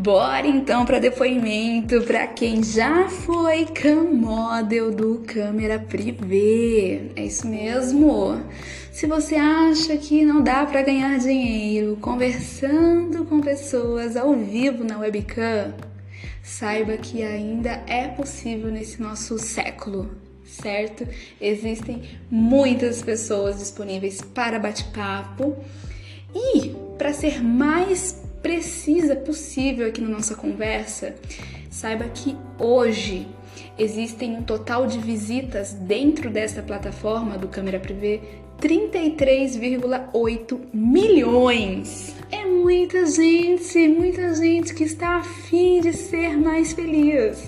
Bora então para depoimento para quem já foi cam model do Câmera Privé. É isso mesmo. Se você acha que não dá para ganhar dinheiro conversando com pessoas ao vivo na webcam, saiba que ainda é possível nesse nosso século, certo? Existem muitas pessoas disponíveis para bate-papo e, para ser mais precisa possível aqui na nossa conversa, saiba que hoje existem um total de visitas dentro dessa plataforma do Câmera Privé 33,8 milhões. É muita gente que está a fim de ser mais feliz.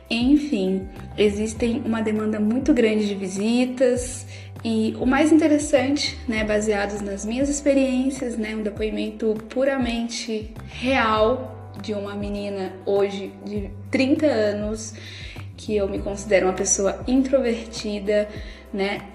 Enfim, existem uma demanda muito grande de visitas e o mais interessante, baseados nas minhas experiências, um depoimento puramente real de uma menina hoje de 30 anos, que eu me considero uma pessoa introvertida,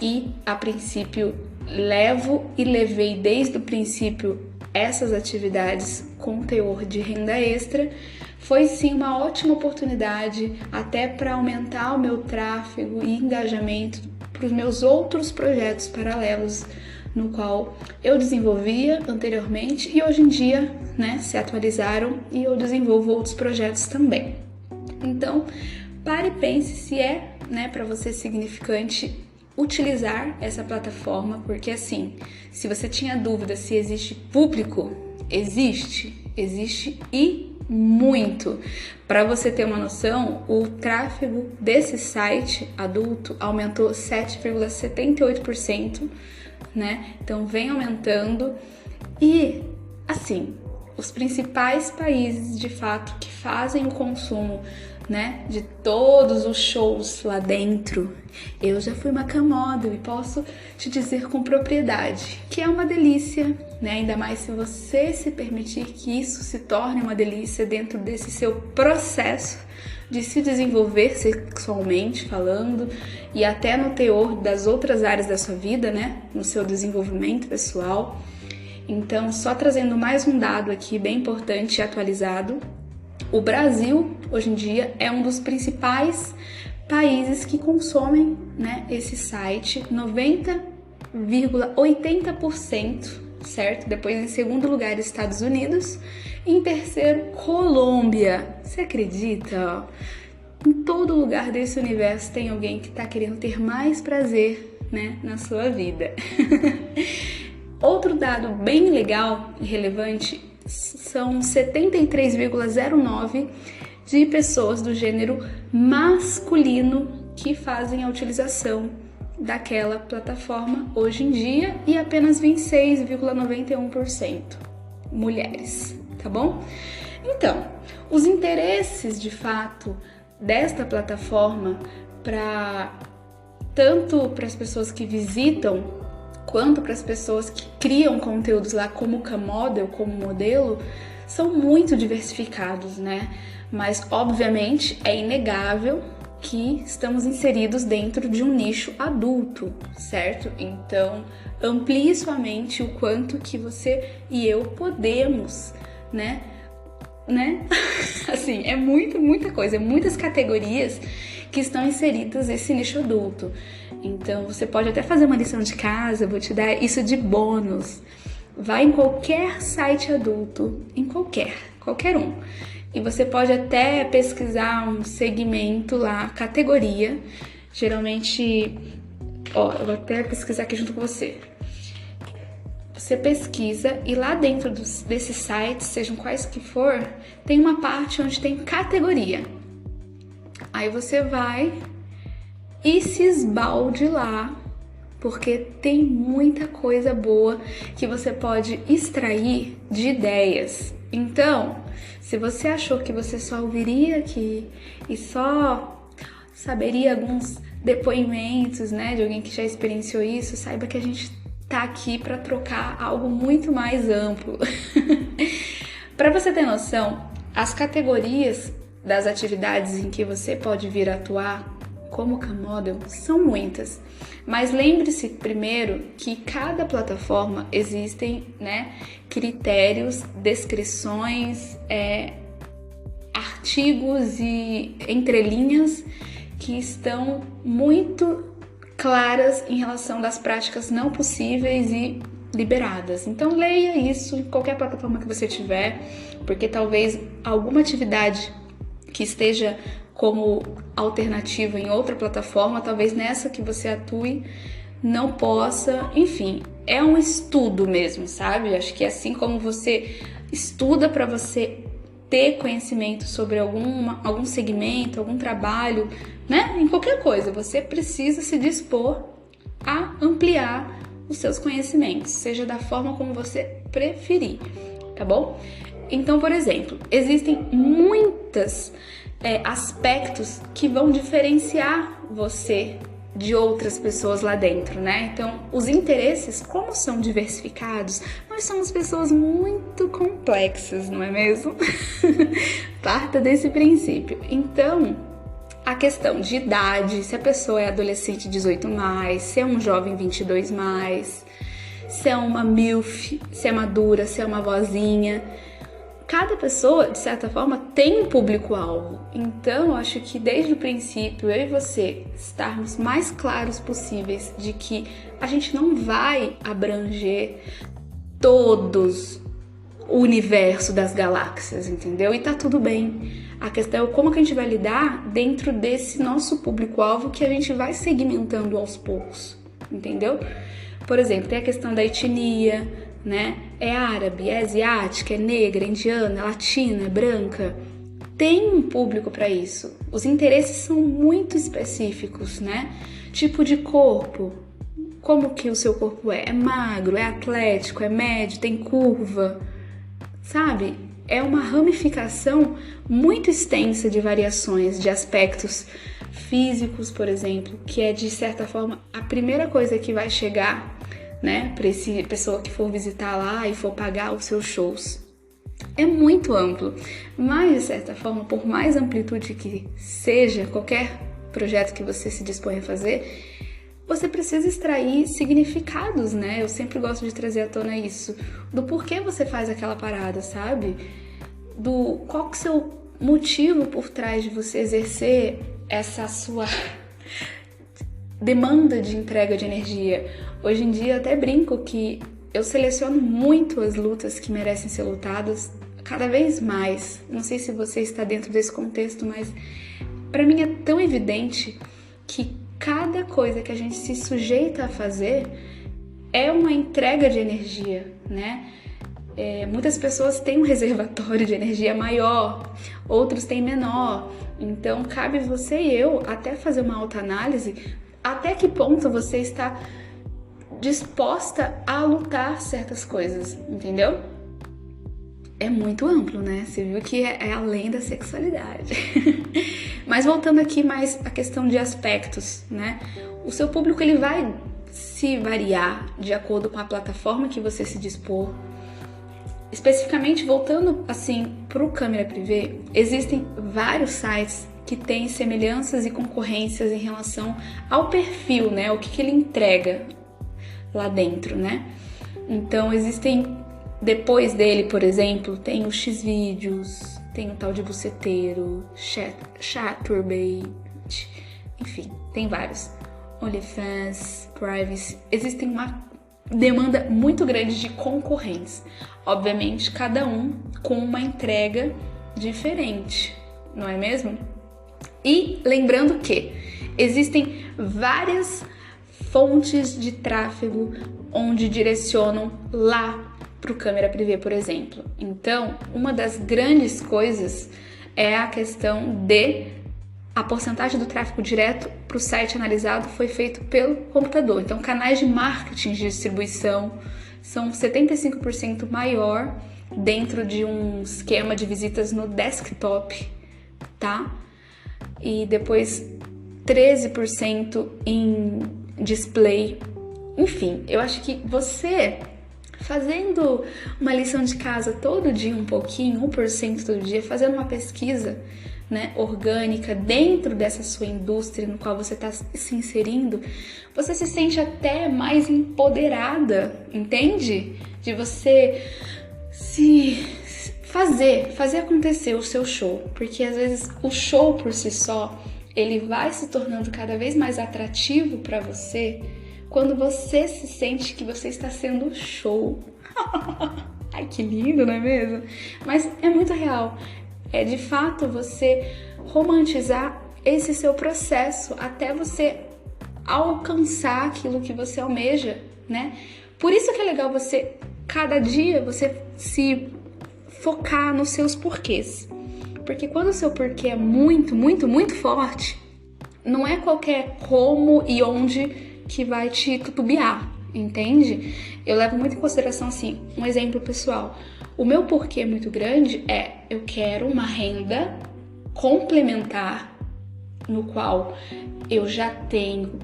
e a princípio levei desde o princípio essas atividades com teor de renda extra. Foi sim uma ótima oportunidade até para aumentar o meu tráfego e engajamento para os meus outros projetos paralelos, no qual eu desenvolvia anteriormente e hoje em dia, se atualizaram e eu desenvolvo outros projetos também. Então, pare e pense se é, para você significante utilizar essa plataforma, porque assim, se você tinha dúvida se existe público, existe e muito. Para você ter uma noção, o tráfego desse site adulto aumentou 7,78%, Então vem aumentando e, assim, os principais países de fato que fazem o consumo, de todos os shows lá dentro. Eu já fui uma cam model e posso te dizer com propriedade que é uma delícia, ainda mais se você se permitir que isso se torne uma delícia dentro desse seu processo de se desenvolver sexualmente falando e até no teor das outras áreas da sua vida, no seu desenvolvimento pessoal. Então, só trazendo mais um dado aqui bem importante e atualizado, o Brasil, hoje em dia, é um dos principais países que consomem, esse site, 90,80%, certo? Depois, em segundo lugar, Estados Unidos. E em terceiro, Colômbia. Você acredita? Em todo lugar desse universo tem alguém que está querendo ter mais prazer, na sua vida. Outro dado bem legal e relevante são 73,09% de pessoas do gênero masculino que fazem a utilização daquela plataforma hoje em dia e apenas 26,91% mulheres, tá bom? Então, os interesses de fato desta plataforma tanto para as pessoas que visitam quanto para as pessoas que criam conteúdos lá como cam model, como modelo, são muito diversificados, Mas, obviamente, é inegável que estamos inseridos dentro de um nicho adulto, certo? Então, amplie sua mente o quanto que você e eu podemos, Assim, é muita coisa, muitas categorias que estão inseridas nesse nicho adulto. Então, você pode até fazer uma lição de casa, vou te dar isso de bônus. Vai em qualquer site adulto, em qualquer um. E você pode até pesquisar um segmento lá, categoria. Geralmente, eu vou até pesquisar aqui junto com você. Você pesquisa e lá dentro desses sites, sejam quais que for, tem uma parte onde tem categoria. Aí você vai e se esbalde lá, porque tem muita coisa boa que você pode extrair de ideias. Então, se você achou que você só ouviria aqui e só saberia alguns depoimentos, de alguém que já experienciou isso, saiba que a gente tá aqui para trocar algo muito mais amplo. Para você ter noção, as categorias das atividades em que você pode vir atuar como Camodel são muitas, mas lembre-se primeiro que cada plataforma existem, né, critérios, descrições, artigos e entrelinhas que estão muito claras em relação das práticas não possíveis e liberadas. Então leia isso em qualquer plataforma que você tiver, porque talvez alguma atividade que esteja como alternativa em outra plataforma, talvez nessa que você atue não possa, enfim, é um estudo mesmo, sabe? Acho que assim como você estuda para você ter conhecimento sobre algum segmento, algum trabalho, né? Em qualquer coisa, você precisa se dispor a ampliar os seus conhecimentos, seja da forma como você preferir, tá bom? Então, por exemplo, existem muitos aspectos que vão diferenciar você de outras pessoas lá dentro, né? Então, os interesses, como são diversificados, nós somos pessoas muito complexas, não é mesmo? Parta desse princípio. Então, a questão de idade, se a pessoa é adolescente 18+, se é um jovem 22+, se é uma MILF, se é madura, se é uma vozinha. Cada pessoa, de certa forma, tem um público-alvo. Então, eu acho que desde o princípio, eu e você estarmos mais claros possíveis de que a gente não vai abranger todos o universo das galáxias, entendeu? E tá tudo bem. A questão é como que a gente vai lidar dentro desse nosso público-alvo que a gente vai segmentando aos poucos, entendeu? Por exemplo, tem a questão da etnia, né? É árabe, é asiática, é negra, é indiana, é latina, é branca. Tem um público para isso. Os interesses são muito específicos, né? Tipo de corpo. Como que o seu corpo é? É magro, é atlético, é médio, tem curva, sabe? É uma ramificação muito extensa de variações, de aspectos físicos, por exemplo, que é, de certa forma, a primeira coisa que vai chegar, né, para essa pessoa que for visitar lá e for pagar os seus shows. É muito amplo, mas, de certa forma, por mais amplitude que seja qualquer projeto que você se dispõe a fazer, você precisa extrair significados, né? Eu sempre gosto de trazer à tona isso, do porquê você faz aquela parada, sabe? Do qual que é o seu motivo por trás de você exercer essa sua demanda de entrega de energia. Hoje em dia eu até brinco que eu seleciono muito as lutas que merecem ser lutadas cada vez mais. Não sei se você está dentro desse contexto, mas para mim é tão evidente que cada coisa que a gente se sujeita a fazer é uma entrega de energia, né? Muitas pessoas têm um reservatório de energia maior, outros têm menor. Então, cabe você e eu até fazer uma autoanálise até que ponto você está disposta a lutar certas coisas, entendeu? É muito amplo, né? Você viu que é além da sexualidade. Mas voltando aqui mais à questão de aspectos, né? O seu público ele vai se variar de acordo com a plataforma que você se dispor. Especificamente, voltando assim para o câmera privê, existem vários sites que têm semelhanças e concorrências em relação ao perfil, né? O que ele entrega lá dentro, né? Então, existem, depois dele, por exemplo, tem o Xvideos, tem o tal de Buceteiro, Chaturbate, enfim, tem vários. OnlyFans, Privacy, existem uma demanda muito grande de concorrentes. Obviamente, cada um com uma entrega diferente, não é mesmo? E lembrando que existem várias fontes de tráfego onde direcionam lá para o câmera privê, por exemplo. Então, uma das grandes coisas é a questão de a porcentagem do tráfego direto para o site analisado foi feito pelo computador. Então, canais de marketing de distribuição são 75% maior dentro de um esquema de visitas no desktop, tá? E depois 13% em display. Enfim, eu acho que você fazendo uma lição de casa todo dia um pouquinho, 1% todo dia, fazendo uma pesquisa, né, orgânica dentro dessa sua indústria no qual você está se inserindo, você se sente até mais empoderada, entende? De você fazer acontecer o seu show, porque às vezes o show por si só, ele vai se tornando cada vez mais atrativo para você quando você se sente que você está sendo show. Ai, que lindo, não é mesmo? Mas é muito real. É de fato você romantizar esse seu processo até você alcançar aquilo que você almeja, né? Por isso que é legal você, cada dia, você se focar nos seus porquês. Porque quando o seu porquê é muito, muito, muito forte, não é qualquer como e onde que vai te tutubiar, entende? Eu levo muito em consideração, assim, um exemplo pessoal. O meu porquê muito grande é: eu quero uma renda complementar no qual eu já tenho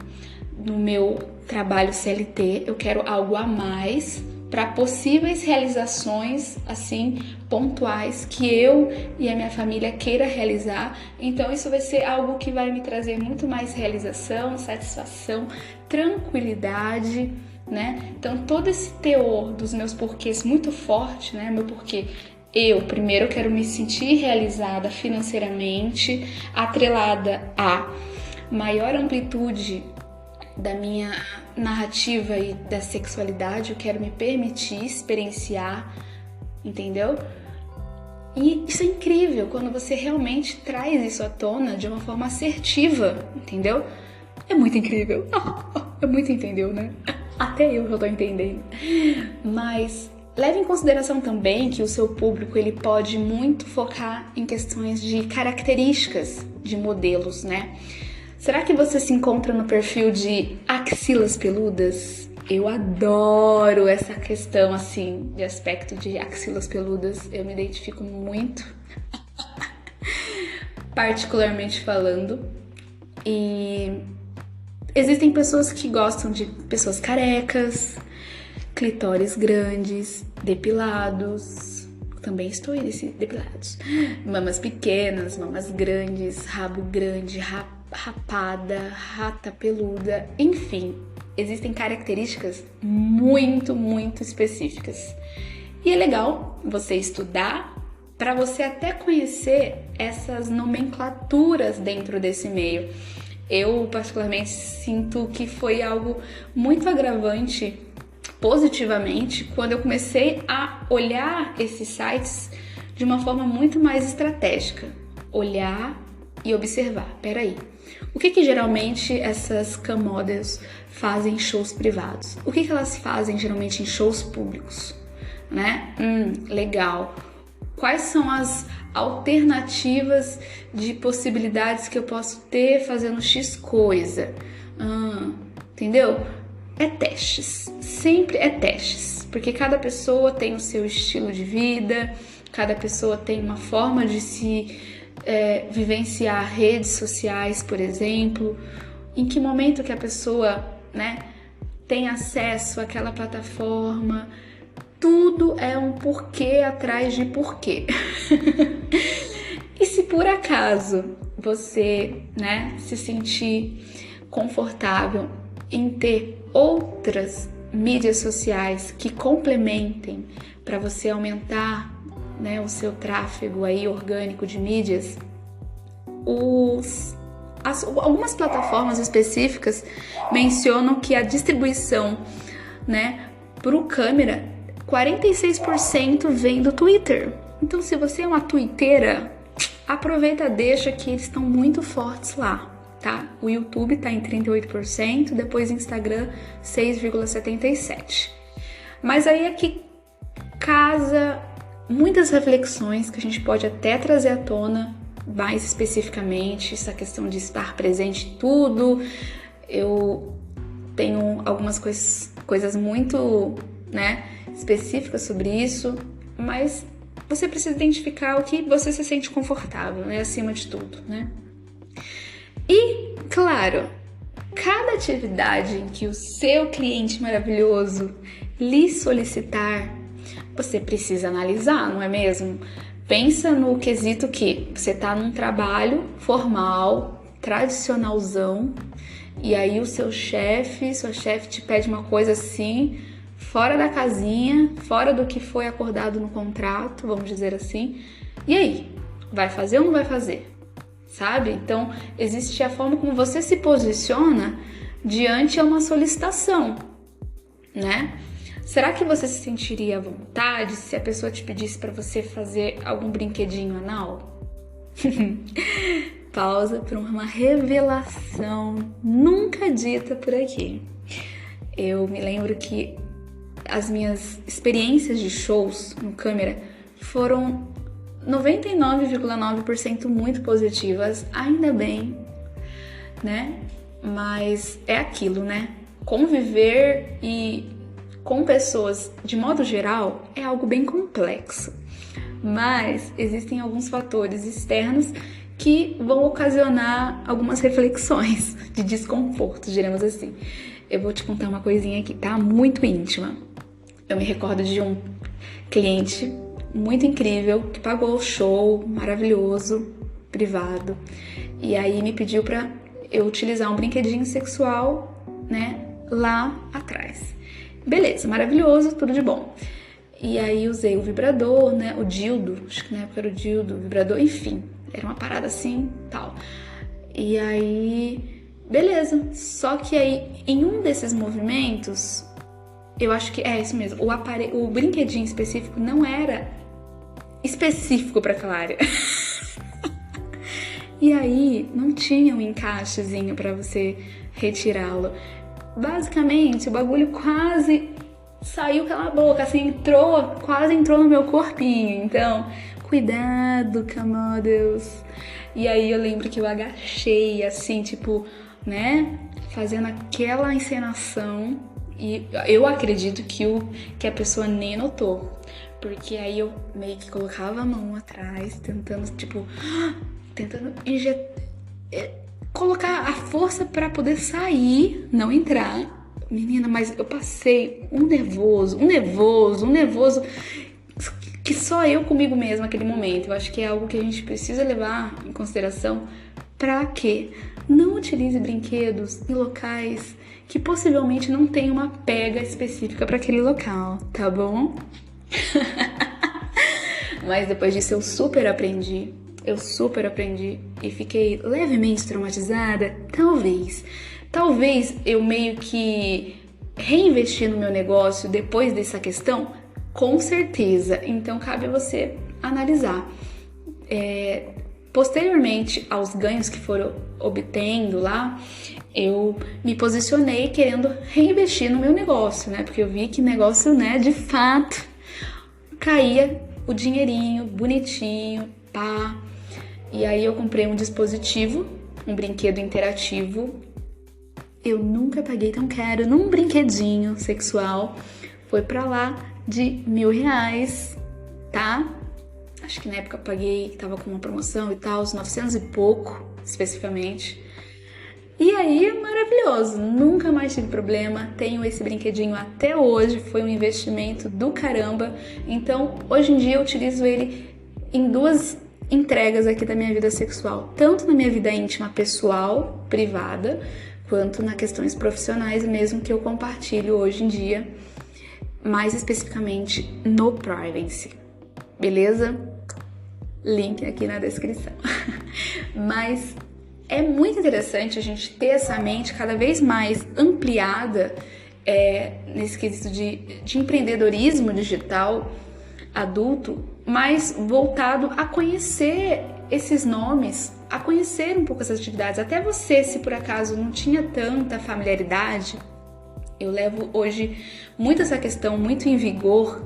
no meu trabalho CLT, eu quero algo a mais para possíveis realizações, assim, pontuais que eu e a minha família queira realizar. Então isso vai ser algo que vai me trazer muito mais realização, satisfação, tranquilidade, né? Então todo esse teor dos meus porquês muito forte, né? Meu porquê, eu primeiro quero me sentir realizada financeiramente, atrelada a maior amplitude da minha narrativa e da sexualidade, eu quero me permitir experienciar, entendeu? E isso é incrível quando você realmente traz isso à tona de uma forma assertiva, entendeu? É muito incrível. É muito entendeu, né? Até eu já tô entendendo. Mas leve em consideração também que o seu público ele pode muito focar em questões de características de modelos, né? Será que você se encontra no perfil de axilas peludas? Eu adoro essa questão, assim, de aspecto de axilas peludas. Eu me identifico muito, particularmente falando. E existem pessoas que gostam de pessoas carecas, clitóris grandes, depilados. Também estou depilados. Mamas pequenas, mamas grandes, rabo grande, rapada, rata peluda, enfim, existem características muito, muito específicas. E é legal você estudar para você até conhecer essas nomenclaturas dentro desse meio. Eu, particularmente, sinto que foi algo muito agravante positivamente quando eu comecei a olhar esses sites de uma forma muito mais estratégica. Olhar e observar, peraí, o que geralmente essas cam models fazem em shows privados? O que elas fazem geralmente em shows públicos? Né? Legal. Quais são as alternativas de possibilidades que eu posso ter fazendo X coisa? Entendeu? É testes, sempre é testes, porque cada pessoa tem o seu estilo de vida, cada pessoa tem uma forma de se vivenciar redes sociais, por exemplo, em que momento que a pessoa, né, tem acesso àquela plataforma. Tudo é um porquê atrás de porquê. E se por acaso você, né, se sentir confortável em ter outras mídias sociais que complementem para você aumentar, né, o seu tráfego aí orgânico de mídias, algumas plataformas específicas mencionam que a distribuição, né, pro câmera, 46% vem do Twitter. Então, se você é uma twitteira, aproveita, deixa que eles estão muito fortes lá, tá? O YouTube tá em 38%, depois Instagram 6,77%. Mas aí é que casa muitas reflexões que a gente pode até trazer à tona mais especificamente, essa questão de estar presente em tudo. Eu tenho algumas coisas muito, né, específicas sobre isso, mas você precisa identificar o que você se sente confortável, né, acima de tudo, né? E, claro, cada atividade em que o seu cliente maravilhoso lhe solicitar, você precisa analisar, não é mesmo? Pensa no quesito que você tá num trabalho formal, tradicionalzão, e aí o sua chefe te pede uma coisa assim, fora da casinha, fora do que foi acordado no contrato, vamos dizer assim. E aí, vai fazer ou não vai fazer? Sabe? Então, existe a forma como você se posiciona diante a uma solicitação, né? Será que você se sentiria à vontade se a pessoa te pedisse para você fazer algum brinquedinho anal? Pausa para uma revelação nunca dita por aqui. Eu me lembro que as minhas experiências de shows no câmera foram 99,9% muito positivas, ainda bem, né? Mas é aquilo, né? Conviver com pessoas, de modo geral, é algo bem complexo. Mas existem alguns fatores externos que vão ocasionar algumas reflexões de desconforto, diremos assim. Eu vou te contar uma coisinha aqui, tá? Muito íntima. Eu me recordo de um cliente muito incrível que pagou o show maravilhoso, privado, e aí me pediu pra eu utilizar um brinquedinho sexual, né, lá atrás. Beleza, maravilhoso, tudo de bom. E aí usei o vibrador, né, o dildo, acho que na época era o dildo, o vibrador, enfim, era uma parada assim, tal. E aí, beleza, só que aí em um desses movimentos, eu acho que é isso mesmo, o brinquedinho específico não era específico para aquela área. E aí não tinha um encaixezinho para você retirá-lo. Basicamente, o bagulho quase saiu pela boca, assim, quase entrou no meu corpinho. Então, cuidado, camados. E aí eu lembro que eu agachei, assim, tipo, né, fazendo aquela encenação. E eu acredito que a pessoa nem notou. Porque aí eu meio que colocava a mão atrás, tentando colocar a força pra poder sair, não entrar. Menina, mas eu passei um nervoso, que só eu comigo mesma naquele momento. Eu acho que é algo que a gente precisa levar em consideração pra quê? Não utilize brinquedos em locais que possivelmente não tem uma pega específica para aquele local, tá bom? Mas depois disso eu super aprendi e fiquei levemente traumatizada. Talvez eu meio que reinvesti no meu negócio depois dessa questão, com certeza. Então cabe a você analisar. Posteriormente aos ganhos que foram obtendo lá, eu me posicionei querendo reinvestir no meu negócio, né? Porque eu vi que negócio, né, de fato, caía o dinheirinho bonitinho, pá. E aí eu comprei um dispositivo, um brinquedo interativo. Eu nunca paguei tão caro num brinquedinho sexual. Foi pra lá de R$1.000, tá? Acho que na época eu paguei, tava com uma promoção e tal, uns 900 e pouco, especificamente. E aí, maravilhoso, nunca mais tive problema, tenho esse brinquedinho até hoje, foi um investimento do caramba. Então, hoje em dia eu utilizo ele em duas entregas aqui da minha vida sexual, tanto na minha vida íntima, pessoal, privada, quanto nas questões profissionais mesmo que eu compartilho hoje em dia, mais especificamente no privacy, beleza? Link aqui na descrição. Mas é muito interessante a gente ter essa mente cada vez mais ampliada nesse quesito de empreendedorismo digital adulto, mais voltado a conhecer esses nomes, a conhecer um pouco essas atividades. Até você, se por acaso não tinha tanta familiaridade, eu levo hoje muito essa questão muito em vigor,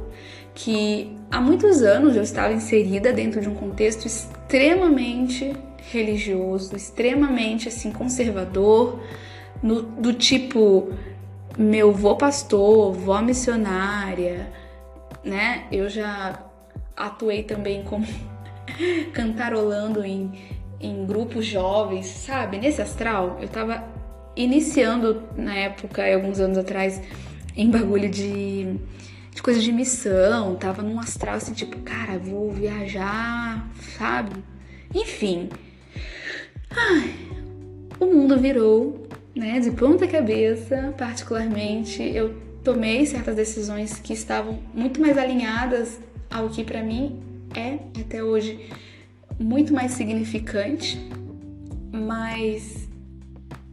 que há muitos anos eu estava inserida dentro de um contexto extremamente religioso, extremamente assim conservador, do tipo meu vô pastor, vó missionária, né? Eu já atuei também como cantarolando em grupos jovens, sabe? Nesse astral, eu tava iniciando na época, alguns anos atrás, em bagulho de de coisa de missão, tava num astral assim, tipo, cara, vou viajar, sabe? Enfim, o mundo virou, né, de ponta cabeça. Particularmente, eu tomei certas decisões que estavam muito mais alinhadas ao que pra mim é, até hoje, muito mais significante. Mas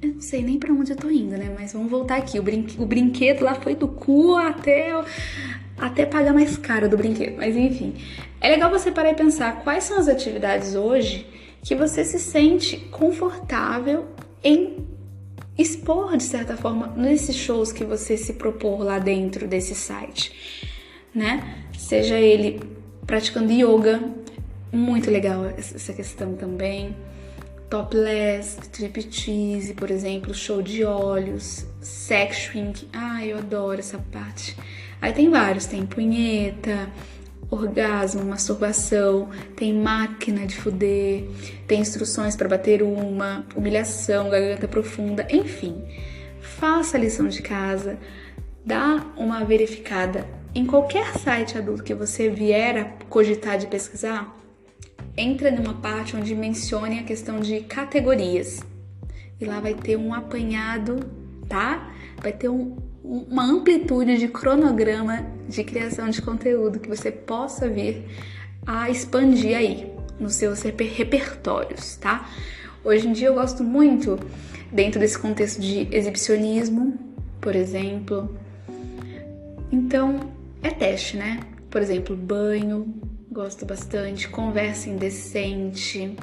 eu não sei nem pra onde eu tô indo, né? Mas vamos voltar aqui. O brinquedo lá foi do cu até pagar mais caro do brinquedo. Mas enfim, é legal você parar e pensar quais são as atividades hoje que você se sente confortável em expor, de certa forma, nesses shows que você se propor lá dentro desse site, né? Seja ele praticando yoga, muito legal essa questão também. Topless, striptease, por exemplo, show de olhos, sex shrink. Eu adoro essa parte. Aí tem vários, tem punheta, orgasmo, masturbação, tem máquina de fuder, tem instruções para bater uma, humilhação, garganta profunda, enfim. Faça a lição de casa, dá uma verificada em qualquer site adulto que você vier a cogitar de pesquisar. Entra numa parte onde mencione a questão de categorias. E lá vai ter um apanhado, tá? Vai ter uma amplitude de cronograma de criação de conteúdo que você possa vir a expandir aí nos seus repertórios, tá? Hoje em dia eu gosto muito, dentro desse contexto de exibicionismo, por exemplo. Então, é teste, né? Por exemplo, banho. Gosto bastante, conversa indecente,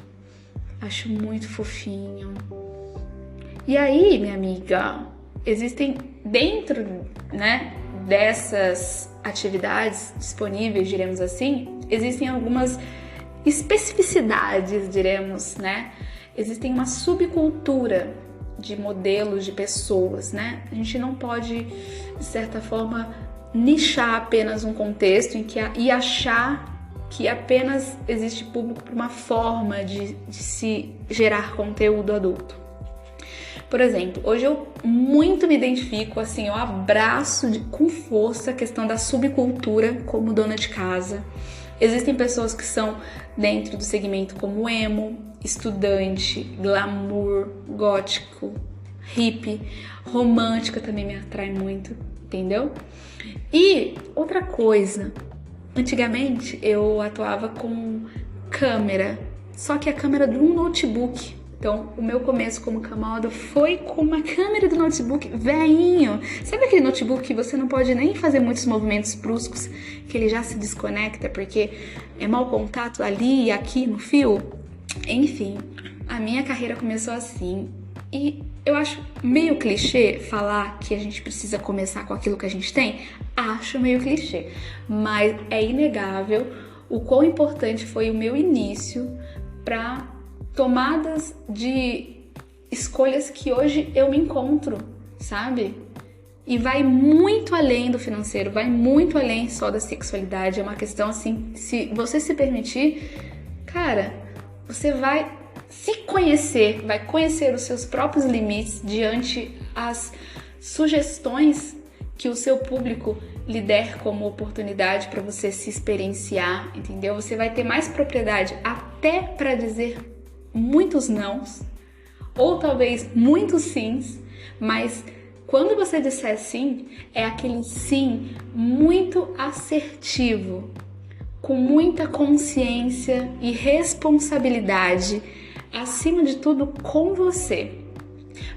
acho muito fofinho. E aí, minha amiga, existem dentro, né, dessas atividades disponíveis, diremos assim, existem algumas especificidades, diremos, né? Existem uma subcultura de modelos de pessoas, né? A gente não pode, de certa forma, nichar apenas um contexto e achar que apenas existe público para uma forma de se gerar conteúdo adulto. Por exemplo, hoje eu muito me identifico, assim, eu abraço com força a questão da subcultura como dona de casa. Existem pessoas que são dentro do segmento como emo, estudante, glamour, gótico, hippie, romântica também me atrai muito, entendeu? E outra coisa, antigamente eu atuava com câmera, só que a câmera de um notebook. Então, o meu começo como camada foi com uma câmera do notebook velhinho. Sabe aquele notebook que você não pode nem fazer muitos movimentos bruscos, que ele já se desconecta porque é mau contato ali e aqui no fio? Enfim, a minha carreira começou assim. E eu acho meio clichê falar que a gente precisa começar com aquilo que a gente tem. Acho meio clichê, mas é inegável o quão importante foi o meu início para tomadas de escolhas que hoje eu me encontro, sabe? E vai muito além do financeiro, vai muito além só da sexualidade. É uma questão assim, se você se permitir, cara, você vai se conhecer, vai conhecer os seus próprios limites diante as sugestões que o seu público lhe der como oportunidade para você se experienciar, entendeu? Você vai ter mais propriedade até para dizer muitos nãos, ou talvez muitos sims, mas quando você disser sim, é aquele sim muito assertivo, com muita consciência e responsabilidade, acima de tudo com você.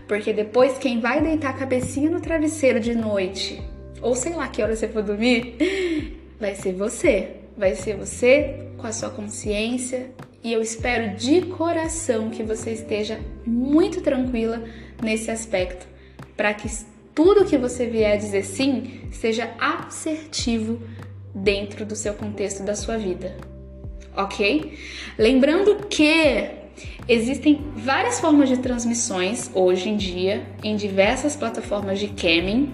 Porque depois quem vai deitar a cabecinha no travesseiro de noite, ou sei lá que hora você for dormir, vai ser você. Vai ser você com a sua consciência. E eu espero de coração que você esteja muito tranquila nesse aspecto, para que tudo que você vier a dizer sim seja assertivo dentro do seu contexto da sua vida, ok? Lembrando que existem várias formas de transmissões hoje em dia em diversas plataformas de camming,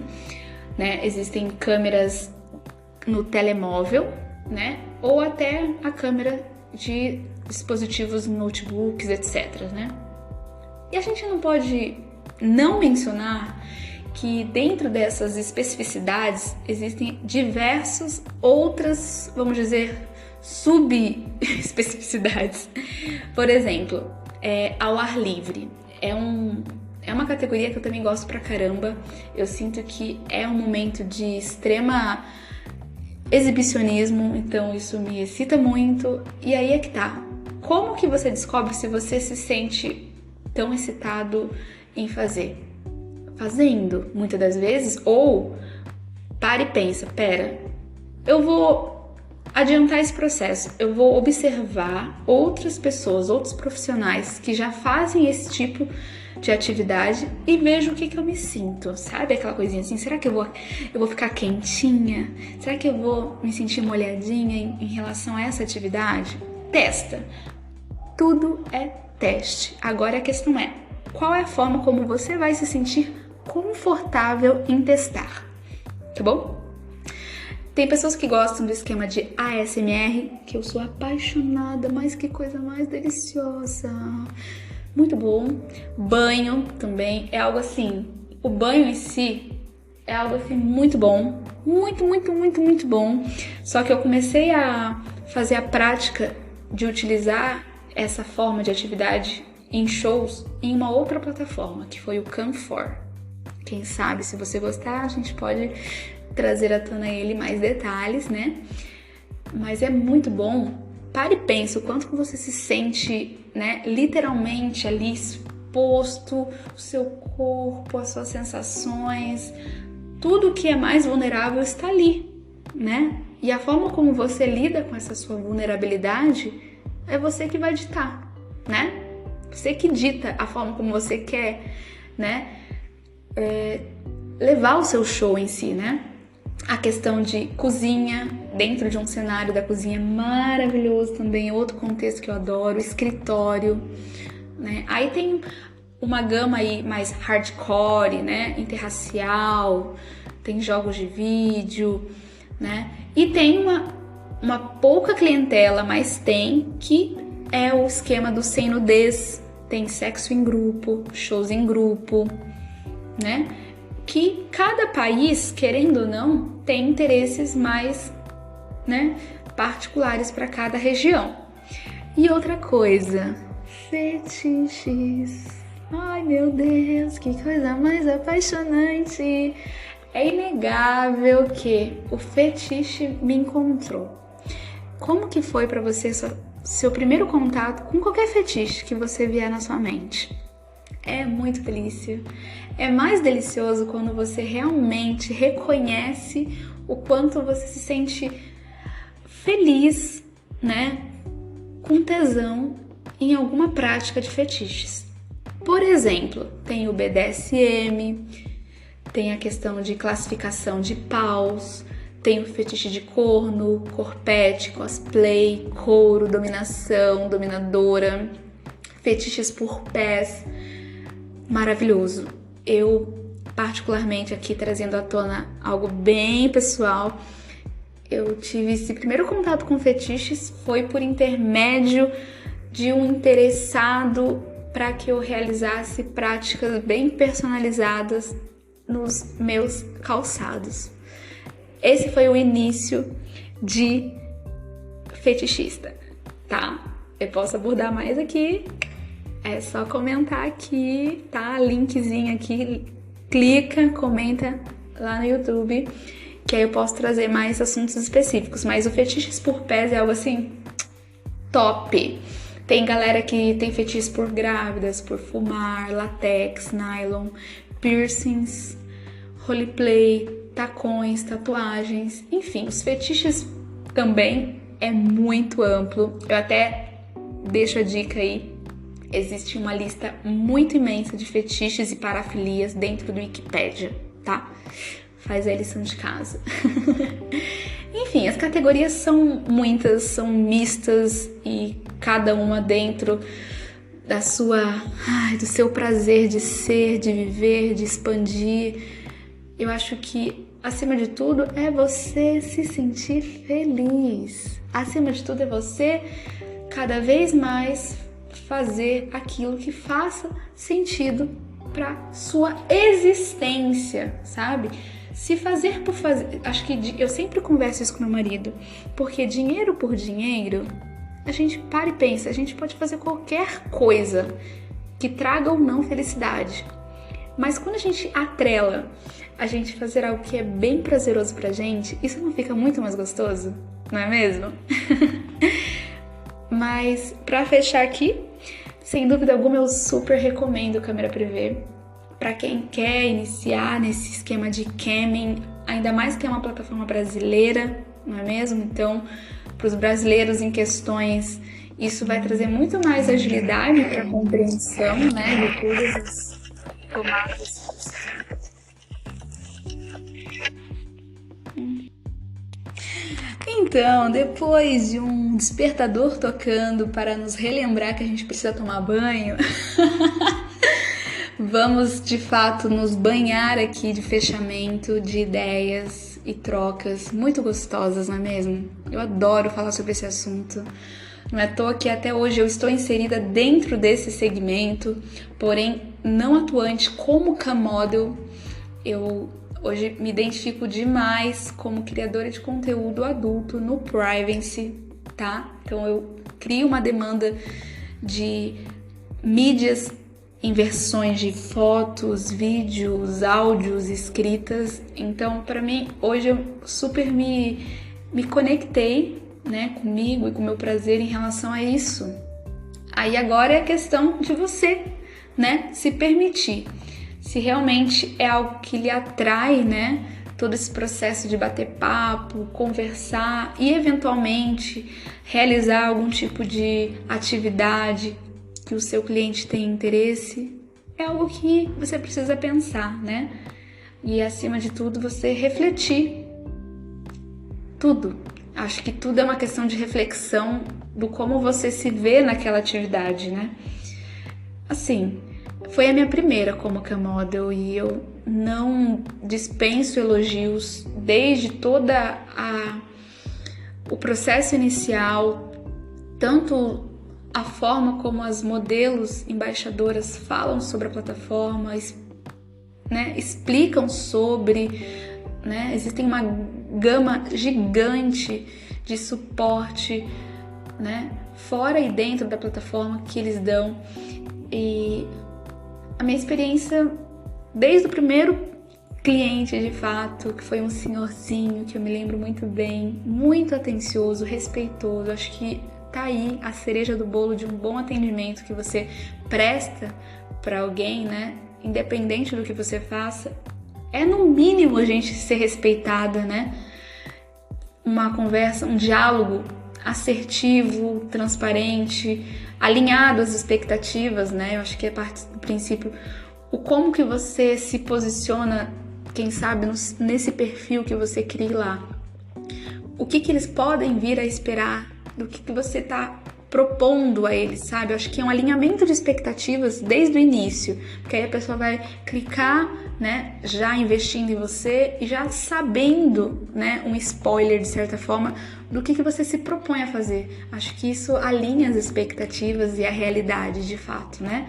né? Existem câmeras no telemóvel, né? Ou até a câmera de dispositivos, notebooks, etc, né? E a gente não pode não mencionar que dentro dessas especificidades existem diversas outras, vamos dizer, subespecificidades. Por exemplo, ao ar livre. É uma categoria que eu também gosto pra caramba. Eu sinto que é um momento de extrema exibicionismo, então isso me excita muito. E aí é que tá. Como que você descobre se você se sente tão excitado em fazer? Fazendo, muitas das vezes, ou para e pensa, pera, eu vou adiantar esse processo, eu vou observar outras pessoas, outros profissionais que já fazem esse tipo de atividade e vejo o que eu me sinto, sabe? Aquela coisinha assim, será que eu vou ficar quentinha? Será que eu vou me sentir molhadinha em relação a essa atividade? Testa. Tudo é teste. Agora a questão é, qual é a forma como você vai se sentir confortável em testar, tá bom? Tem pessoas que gostam do esquema de ASMR, que eu sou apaixonada, mas que coisa mais deliciosa. Muito bom. Banho também é algo assim, o banho em si é algo assim muito bom, muito, muito, muito, muito bom. Só que eu comecei a fazer a prática de utilizar essa forma de atividade em shows em uma outra plataforma, que foi o Camfor. Quem sabe, se você gostar, a gente pode trazer à tona ele mais detalhes, né? Mas é muito bom. Pare e pense o quanto que você se sente, né, literalmente ali exposto, o seu corpo, as suas sensações, tudo que é mais vulnerável está ali, né? E a forma como você lida com essa sua vulnerabilidade é você que vai ditar, né? Você que dita a forma como você quer, né? Levar o seu show em si, né? A questão de cozinha, dentro de um cenário da cozinha maravilhoso também, outro contexto que eu adoro, escritório, né? Aí tem uma gama aí mais hardcore, né? Interracial, tem jogos de vídeo, né? E tem uma pouca clientela, mas tem, que é o esquema do sem nudez, tem sexo em grupo, shows em grupo, né? Que cada país, querendo ou não, tem interesses mais, né, particulares para cada região. E outra coisa, fetiches. Ai, meu Deus, que coisa mais apaixonante. É inegável que o fetiche me encontrou. Como que foi para você seu primeiro contato com qualquer fetiche que você vier na sua mente? É muito delícia. É mais delicioso quando você realmente reconhece o quanto você se sente feliz, né, com tesão em alguma prática de fetiches. Por exemplo, tem o BDSM, tem a questão de classificação de paus, tem o fetiche de corno, corpete, cosplay, couro, dominação, dominadora, fetiches por pés. Maravilhoso. Eu, particularmente aqui trazendo à tona algo bem pessoal, eu tive esse primeiro contato com fetiches foi por intermédio de um interessado para que eu realizasse práticas bem personalizadas nos meus calçados. Esse foi o início de fetichista, tá? Eu posso abordar mais aqui. É só comentar aqui, tá? Linkzinho aqui, clica, comenta lá no YouTube, que aí eu posso trazer mais assuntos específicos. Mas o fetiches por pés é algo assim, top! Tem galera que tem fetiches por grávidas, por fumar, latex, nylon, piercings, roleplay, tacões, tatuagens, enfim, os fetiches também é muito amplo. Eu até deixo a dica aí. Existe uma lista muito imensa de fetiches e parafilias dentro do Wikipedia, tá? Faz a lição de casa. Enfim, as categorias são muitas, são mistas e cada uma dentro da do seu prazer de ser, de viver, de expandir. Eu acho que, acima de tudo, é você se sentir feliz. Acima de tudo, é você cada vez mais fazer aquilo que faça sentido para sua existência, sabe? Se fazer por fazer, acho que eu sempre converso isso com meu marido, porque dinheiro por dinheiro, a gente para e pensa, a gente pode fazer qualquer coisa que traga ou não felicidade. Mas quando a gente atrela a gente fazer algo que é bem prazeroso pra gente, isso não fica muito mais gostoso? Não é mesmo? Mas pra fechar aqui, sem dúvida alguma eu super recomendo Câmera Privé. Pra quem quer iniciar nesse esquema de camming, ainda mais que é uma plataforma brasileira, não é mesmo? Então, para os brasileiros em questões, isso vai trazer muito mais agilidade para a compreensão, né, de todas as tomadas. Então, depois de um despertador tocando para nos relembrar que a gente precisa tomar banho, vamos de fato nos banhar aqui de fechamento, de ideias e trocas muito gostosas, não é mesmo? Eu adoro falar sobre esse assunto. Não é à toa que até hoje eu estou inserida dentro desse segmento, porém não atuante como K-Model. Eu hoje me identifico demais como criadora de conteúdo adulto no privacy, tá? Então eu crio uma demanda de mídias em versões de fotos, vídeos, áudios, escritas. Então, para mim, hoje eu super me conectei, né, comigo e com o meu prazer em relação a isso. Aí agora é a questão de você, né, se permitir. Se realmente é algo que lhe atrai, né, todo esse processo de bater papo, conversar e eventualmente realizar algum tipo de atividade que o seu cliente tem interesse, é algo que você precisa pensar, né? E acima de tudo, você refletir tudo. Acho que tudo é uma questão de reflexão do como você se vê naquela atividade, né? Assim, foi a minha primeira como K-Model e eu não dispenso elogios desde toda o processo inicial, tanto a forma como as modelos embaixadoras falam sobre a plataforma, né, explicam sobre, né, existem uma gama gigante de suporte, né, fora e dentro da plataforma que eles dão. E a minha experiência desde o primeiro cliente, de fato, que foi um senhorzinho que eu me lembro muito bem, muito atencioso, respeitoso, acho que tá aí a cereja do bolo de um bom atendimento que você presta para alguém, né? Independente do que você faça, é no mínimo a gente ser respeitada, né? Uma conversa, um diálogo assertivo, transparente, alinhado às expectativas, né? Eu acho que é parte do princípio o como que você se posiciona, quem sabe, nesse perfil que você cria lá. O que eles podem vir a esperar do que você está propondo a eles, sabe? Eu acho que é um alinhamento de expectativas desde o início, porque aí a pessoa vai clicar, né, já investindo em você e já sabendo, né, um spoiler de certa forma do que você se propõe a fazer. Acho que isso alinha as expectativas e a realidade de fato, né?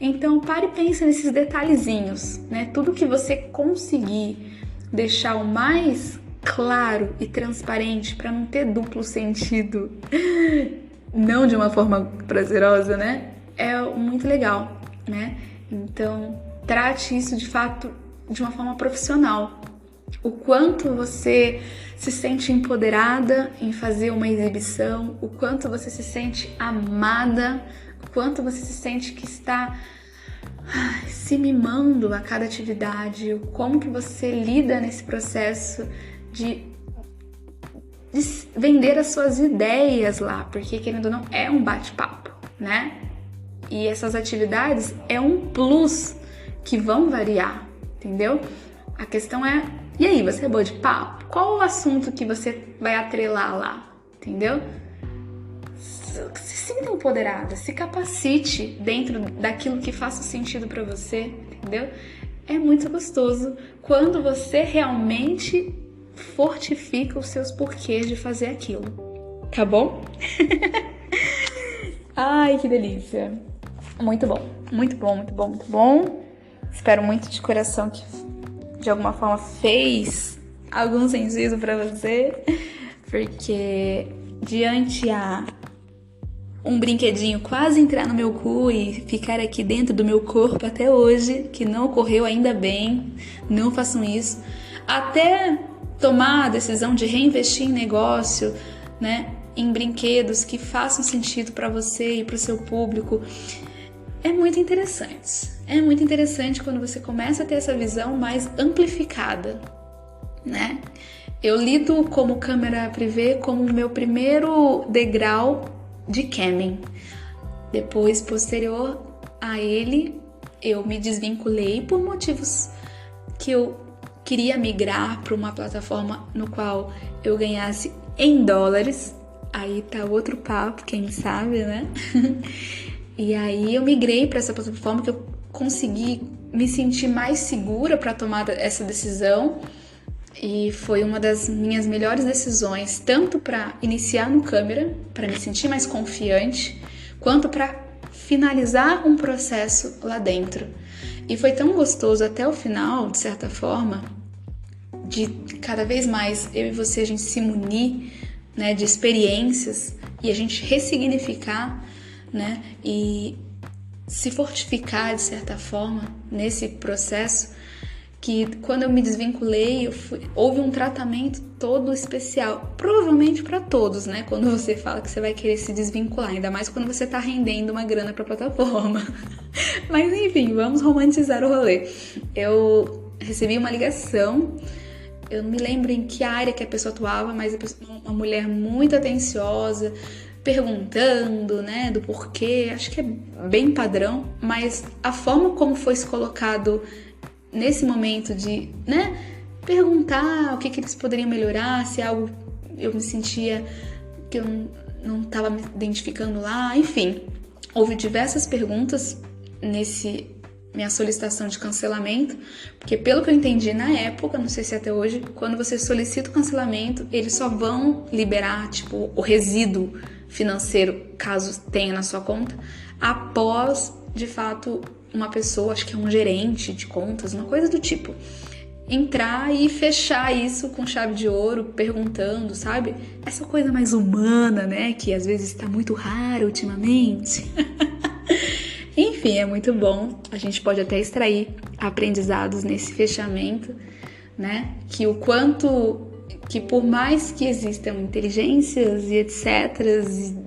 Então pare e pense nesses detalhezinhos, né? Tudo que você conseguir deixar o mais claro e transparente para não ter duplo sentido, não de uma forma prazerosa, né? É muito legal, né? Então, trate isso de fato de uma forma profissional. O quanto você se sente empoderada em fazer uma exibição, o quanto você se sente amada, o quanto você se sente que está se mimando a cada atividade, como que você lida nesse processo de vender as suas ideias lá, porque querendo ou não é um bate-papo, né? E essas atividades é um plus que vão variar, entendeu? A questão é, e aí, você é boa de papo? Qual o assunto que você vai atrelar lá, entendeu? Se sinta empoderada, se capacite dentro daquilo que faça sentido pra você, entendeu? É muito gostoso quando você realmente fortifica os seus porquês de fazer aquilo, tá bom? Ai, que delícia! Muito bom, muito bom, muito bom, muito bom. Espero muito de coração que de alguma forma fez algum sentido pra você, porque diante a um brinquedinho quase entrar no meu cu e ficar aqui dentro do meu corpo até hoje, que não ocorreu ainda bem, não façam isso, até tomar a decisão de reinvestir em negócio, né, em brinquedos que façam sentido para você e para o seu público, é muito interessante. É muito interessante quando você começa a ter essa visão mais amplificada, né? Eu lido como câmera privê como o meu primeiro degrau de camming. Depois, posterior a ele, eu me desvinculei por motivos que eu queria migrar para uma plataforma no qual eu ganhasse em dólares. Aí tá outro papo, quem sabe, né? E aí eu migrei para essa plataforma que eu consegui me sentir mais segura para tomar essa decisão. E foi uma das minhas melhores decisões, tanto para iniciar no câmera, para me sentir mais confiante, quanto para finalizar um processo lá dentro. E foi tão gostoso até o final, de certa forma, de cada vez mais eu e você a gente se munir, né, de experiências e a gente ressignificar, né, e se fortificar de certa forma nesse processo, que quando eu me desvinculei, houve um tratamento todo especial, provavelmente para todos, né? Quando você fala que você vai querer se desvincular, ainda mais quando você tá rendendo uma grana para a plataforma. Mas enfim, vamos romantizar o rolê. Eu recebi uma ligação, eu não me lembro em que área que a pessoa atuava, mas uma mulher muito atenciosa, perguntando, né, do porquê, acho que é bem padrão, mas a forma como foi se colocado nesse momento de, né, perguntar o que eles poderiam melhorar, se algo eu me sentia que eu não estava me identificando lá, enfim. Houve diversas perguntas nesse minha solicitação de cancelamento, porque pelo que eu entendi na época, não sei se até hoje, quando você solicita o cancelamento, eles só vão liberar, tipo, o resíduo financeiro, caso tenha na sua conta, após, de fato, uma pessoa, acho que é um gerente de contas, uma coisa do tipo, entrar e fechar isso com chave de ouro, perguntando, sabe? Essa coisa mais humana, né? Que às vezes está muito rara ultimamente. Enfim, é muito bom. A gente pode até extrair aprendizados nesse fechamento, né? Que o quanto que por mais que existam inteligências e etc,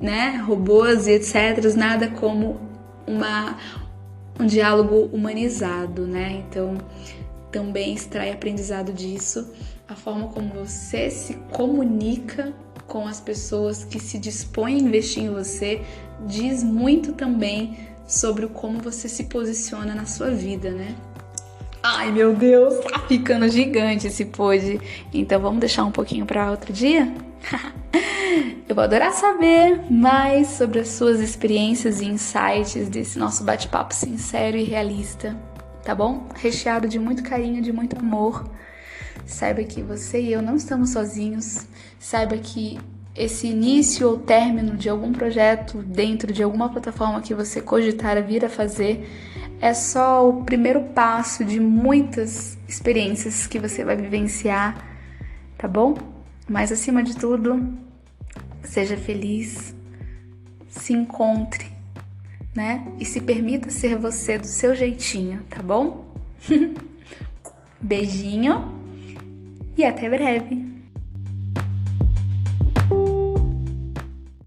né? Robôs e etc, nada como um diálogo humanizado, né? Então, também extrai aprendizado disso. A forma como você se comunica com as pessoas que se dispõem a investir em você diz muito também sobre como você se posiciona na sua vida, né? Ai, meu Deus, tá ficando gigante esse pod. Então, vamos deixar um pouquinho para outro dia? Eu vou adorar saber mais sobre as suas experiências e insights desse nosso bate-papo sincero e realista, tá bom? Recheado de muito carinho, de muito amor. Saiba que você e eu não estamos sozinhos. Saiba que esse início ou término de algum projeto dentro de alguma plataforma que você cogitar vir a fazer é só o primeiro passo de muitas experiências que você vai vivenciar, tá bom? Mas acima de tudo, seja feliz, se encontre, né? E se permita ser você do seu jeitinho, tá bom? Beijinho e até breve!